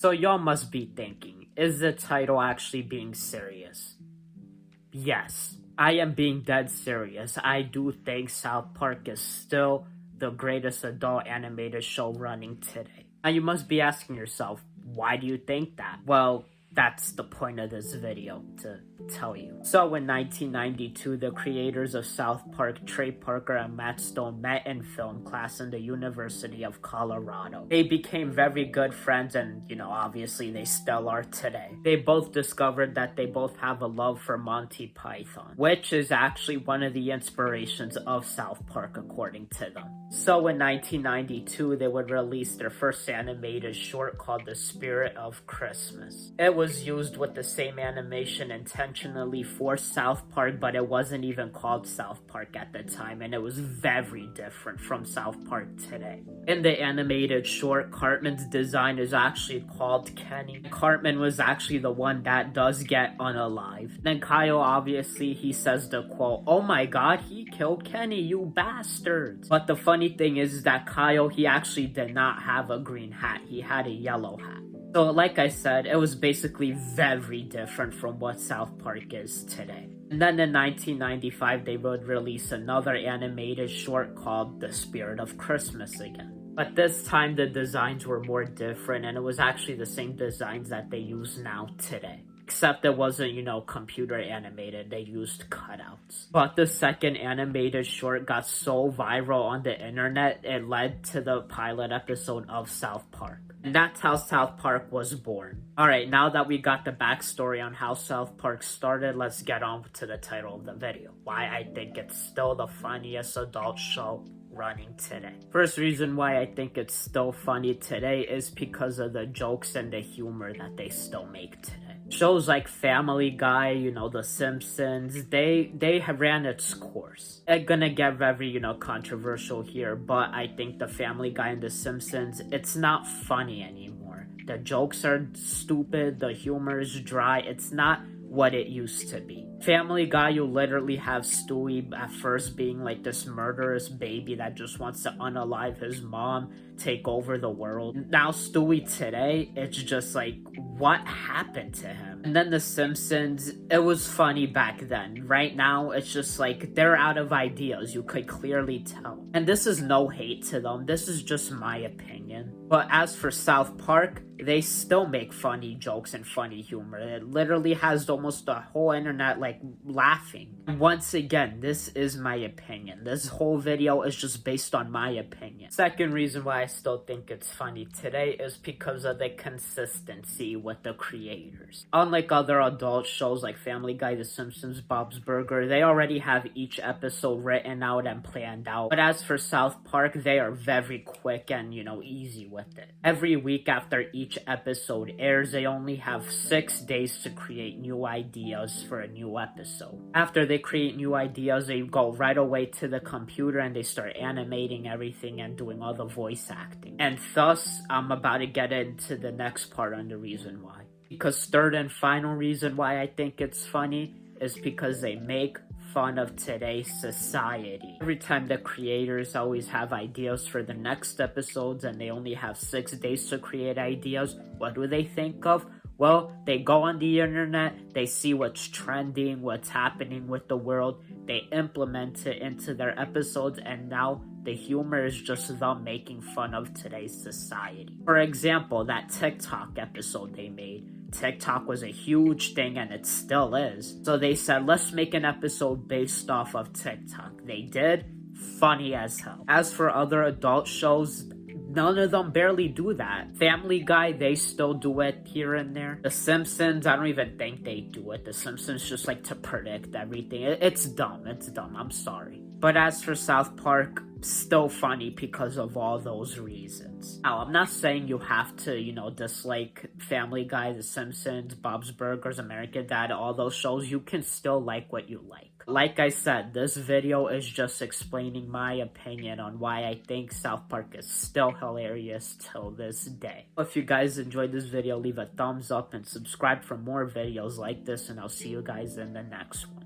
So y'all must be thinking, is the title actually being serious? Yes, I am being dead serious. I do think South Park is still the greatest adult animated show running today. Now you must be asking yourself, why do you think that? Well, that's the point of this video, to tell you. So in 1992, the creators of South Park, Trey Parker and Matt Stone, met in film class in the University of Colorado. They became very good friends and, obviously they still are today. They both discovered that they both have a love for Monty Python, which is actually one of the inspirations of South Park according to them. So in 1992, they would release their first animated short called The Spirit of Christmas. It was used with the same animation intentionally for South Park, but it wasn't even called South Park at the time, and it was very different from South Park today. In the animated short, Cartman's design is actually called Kenny. Cartman was actually the one that does get unalived. Then Kyle, obviously, he says the quote, "Oh my god, he killed Kenny, you bastards." But the funny thing is that Kyle, he actually did not have a green hat, he had a yellow hat. So like I said, it was basically very different from what South Park is today. And then in 1995, they would release another animated short called The Spirit of Christmas again. But this time the designs were more different, and it was actually the same designs that they use now today. Except it wasn't, computer animated, they used cutouts. But the second animated short got so viral on the internet, it led to the pilot episode of South Park. And that's how South Park was born. Alright, now that we got the backstory on how South Park started, let's get on to the title of the video. Why I think it's still the funniest adult show running today. First reason why I think it's still funny today is because of the jokes and the humor that they still make today. Shows like Family Guy, The Simpsons, they have ran its course. It's gonna get very, controversial here, but I think the Family Guy and The Simpsons, it's not funny anymore. The jokes are stupid, the humor is dry, it's not what it used to be. Family Guy, you literally have Stewie at first being like this murderous baby that just wants to unalive his mom, take over the world. Now Stewie today, it's just like, what happened to him? And then The Simpsons, it was funny back then. Right now, it's just like, they're out of ideas, you could clearly tell. And this is no hate to them, this is just my opinion. But as for South Park, they still make funny jokes and funny humor. It literally has almost the whole internet laughing. Once again, this is my opinion. This whole video is just based on my opinion. Second reason why I still think it's funny today is because of the consistency with the creators. Unlike other adult shows like Family Guy, The Simpsons, Bob's Burger, they already have each episode written out and planned out. But as for South Park, they are very quick and, easy with it. Every week after each episode airs, they only have 6 days to create new ideas for a new episode. After they create new ideas, they go right away to the computer and they start animating everything and doing all the voice acting. And thus, I'm about to get into the next part on the reason why. Because third and final reason why I think it's funny is because they make fun of today's society. Every time the creators always have ideas for the next episodes and they only have 6 days to create ideas, what do they think of? Well, they go on the internet, they see what's trending, what's happening with the world, they implement it into their episodes, and now the humor is just them making fun of today's society. For example, that TikTok episode they made. TikTok was a huge thing and it still is. So they said, let's make an episode based off of TikTok. They did. Funny as hell. As for other adult shows, none of them barely do that. Family Guy, they still do it here and there. The Simpsons, I don't even think they do it. The Simpsons just like to predict everything. It's dumb. I'm sorry. But as for South Park, still funny because of all those reasons. Now, I'm not saying you have to, dislike Family Guy, The Simpsons, Bob's Burgers, American Dad, all those shows. You can still like what you like. Like I said, this video is just explaining my opinion on why I think South Park is still hilarious till this day. If you guys enjoyed this video, leave a thumbs up and subscribe for more videos like this, and I'll see you guys in the next one.